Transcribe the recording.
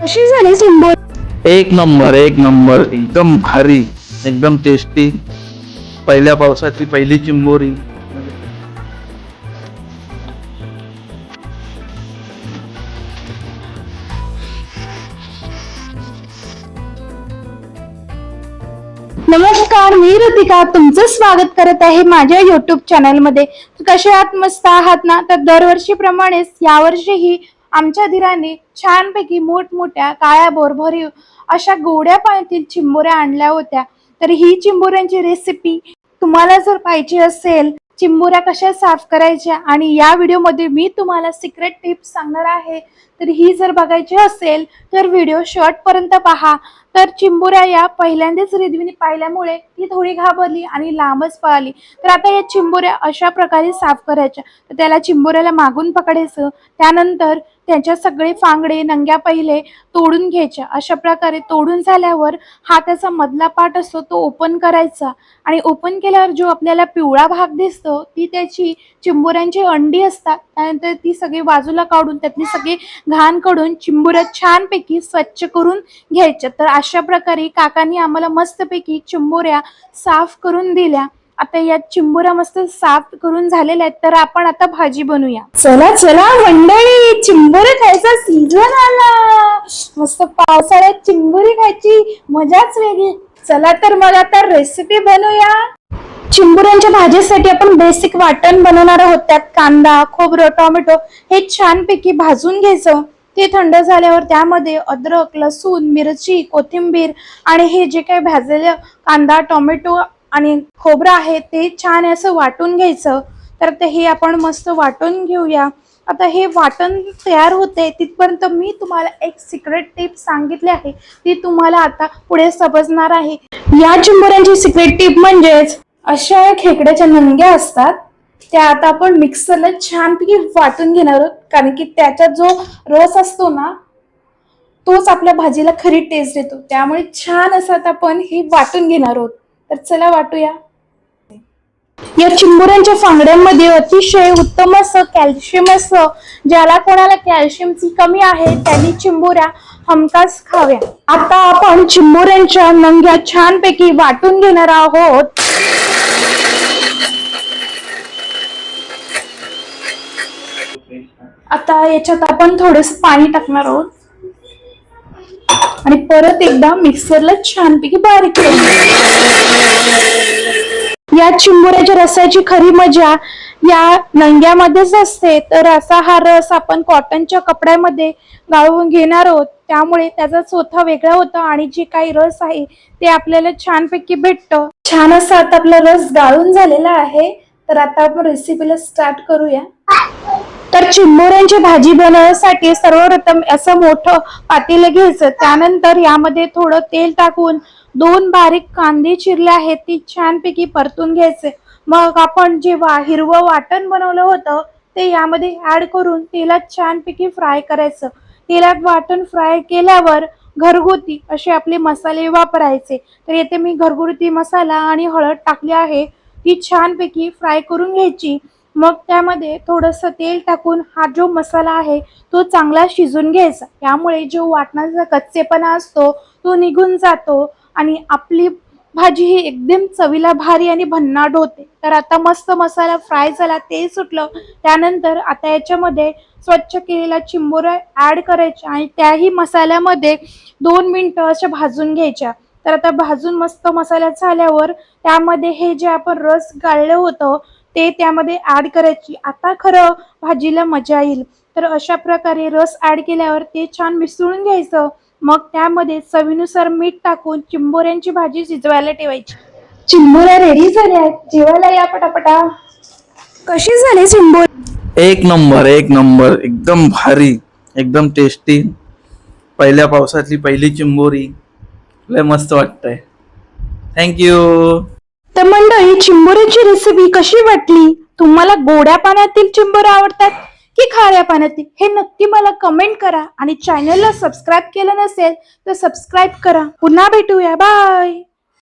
कशी झाली चिंबोरी? एक नंबर एकदम भारी, एकदम टेस्टी. पहिल्या पावसाची पहिली चिंबोरी. नमस्कार, मी ऋतिका तुमचं स्वागत करत आहे माझ्या युट्यूब चॅनल मध्ये. कसे आहात? मस्त आहात ना? तर दरवर्षीप्रमाणेच यावर्षीही आमच्या धीराने छानपैकी मोठमोठ्या काळ्या भरभरीव अशा गोड्या पाण्यातील चिंबोऱ्या आणल्या होत्या. तर ही चिंबोऱ्यांची रेसिपी तुम्हाला जर पाहिजे असेल, चिंबोऱ्या कशा साफ करायच्या आणि या व्हिडिओमध्ये मी तुम्हाला सिक्रेट टिप्स सांगणार आहे, तर ही जर बघायची असेल तर व्हिडिओ शेवटपर्यंत पहा. तर चिंबोऱ्या या पहिल्यांदाच रिद्वीने पाहिल्यामुळे ती थोडी घाबरली आणि लांबच पळाली. तर आता या चिंबोऱ्या अशा प्रकारे साफ करायच्या. तर त्याला चिंबोऱ्याला मागून पकडायचं, त्यानंतर त्याच्या सगळे फांगडे नंग्या पहिले तोडून घ्यायच्या. अशा प्रकारे तोडून झाल्यावर हा त्याचा मधला पार्ट असतो तो ओपन करायचा आणि ओपन केल्यावर जो आपल्याला पिवळा भाग दिसतो ती त्याची चिंबोऱ्यांची अंडी असतात. त्यानंतर ती सगळी बाजूला काढून त्यातली सगळी घाण काढून चिंबोऱ्या छानपैकी स्वच्छ करून घ्यायच्या. तर अशा प्रकारे काकांनी आम्हाला मस्तपैकी चिंबोऱ्या साफ करून दिल्या. आता या चिंबोऱ्या मस्त साफ करून झालेल्या आहेत, तर आपण आता भाजी बनवूया. चला चला मंडळी, चिंबोरी खायचा सीझन आला. मस्त पावसाळ्यात चिंबोरी खायची मजाच वेगळी. चला तर मग आता रेसिपी बनवूया. चिंबोऱ्यांच्या भाजीसाठी आपण बेसिक वाटण बनवणार आहोत. त्यात कांदा, खोबरं, टोमॅटो हे छानपैकी भाजून घ्यायचं. ते थंड झाल्यावर त्यामध्ये अद्रक, लसूण, मिरची, कोथिंबीर आणि हे जे काही भाजलेलं कांदा, टोमॅटो आणि खोबरं आहे ते छान असं वाटून घ्यायचं. तर ते हे आपण मस्त वाटून घेऊया. आता हे वाटण तयार होते तिथपर्यंत मी तुम्हाला एक सिक्रेट टिप सांगितली आहे, ती तुम्हाला आता पुढे समजणार आहे. या चिंबोऱ्यांची सिक्रेट टिप म्हणजेच अशा खेकड्याच्या नंग्या असतात त्या आता आपण मिक्सरला छानपैकी वाटून घेणार आहोत. कारण की त्याचा जो रस असतो ना तोच आपल्या भाजीला खरी टेस्ट देतो. त्यामुळे छान असं आता आपण हे वाटून घेणार आहोत. तर चला वाटूया. या चिंबोऱ्यांच्या फांगड्यांमध्ये अतिशय उत्तम असं कॅल्शियम असतं. ज्याला कोणाला कॅल्शियमची कमी आहे त्यांनी चिंबोऱ्या हमखास खाव्या. आता आपण चिंबोऱ्यांच्या नंग्या छानपैकी वाटून घेणार आहोत. आता याच्यात आपण थोडंसं पाणी टाकणार आहोत आणि परत एकदा मिक्सरला छानपैकी बारीक करू. या चिंबोऱ्याच्या रसाची खरी मजा या नंग्यामध्येच असते. तर असा हा रस आपण कॉटनच्या कपड्यामध्ये गाळून घेणार आहोत. त्यामुळे त्याचा चोथा वेगळा होता आणि जे काही रस आहे ते आपल्याला छानपैकी भेटतं. छान असा आता आपला रस गाळून झालेला आहे. तर आता आपण रेसिपीला स्टार्ट करूया. तर चिंबोऱ्यांची भाजी बनवण्यासाठी सर्वप्रथम असं मोठं पातेलं घ्यायचं. त्यानंतर यामध्ये थोडं तेल टाकून 2 बारीक कांदे चिरले आहेत ती छानपैकी परतून घ्यायचे. मग आपण जे हिरवं वाटण बनवलं होतं ते यामध्ये ऍड करून तेलात छानपैकी फ्राय करायचं. तेलात वाटण फ्राय केल्यावर घरगुती असे आपले मसाले वापरायचे. तर येथे मी घरगुती मसाला आणि हळद टाकली आहे, ती छानपैकी फ्राय करून घ्यायची. मग त्यामध्ये थोडंसं तेल टाकून हा जो मसाला आहे तो चांगला शिजून घ्यायचा. त्यामुळे जो वाटणाचा कच्चेपणा असतो तो निघून जातो आणि आपली भाजी ही एकदम चवीला भारी आणि भन्नाट होते. तर आता मस्त मसाला फ्राय झाला, तेल सुटलं. त्यानंतर आता याच्यामध्ये स्वच्छ केलेला चिंबोऱ्या ऍड करायच्या आणि त्याही मसाल्यामध्ये 2 मिनिटं अशा भाजून घ्यायच्या. तर आता भाजून मस्त मसाला झाल्यावर त्यामध्ये हे जे आपण रस गाळलं होतं ते त्यामध्ये ऍड करायची. आता खरं भाजीला मजा येईल. तर अशा प्रकारे रस ऍड केल्यावर ते छान मिसळून घ्यायचं. मग त्यामध्ये चवीनुसार मीठ टाकून चिंबोऱ्यांची भाजी शिजवायला ठेवायची. चिंबोऱ्या रेडी झाल्या, जेवायला या पटापटा. कशी झाली चिंबोरी? एक नंबर एकदम भारी, एकदम टेस्टी. पहिल्या पावसातली पहिली चिंबोरी, लय मस्त वाटतंय. थँक्यू. तर मंडळी, चिंबोऱ्याची रेसिपी कशी वाटली? तुम्हाला गोड्या पाण्यातील चिंबोऱ्या आवडतात की खाऱ्या पाण्यातील हे नक्की मला कमेंट करा आणि चॅनलला सबस्क्राईब केलं नसेल तर सबस्क्राईब करा. पुन्हा भेटूया, बाय.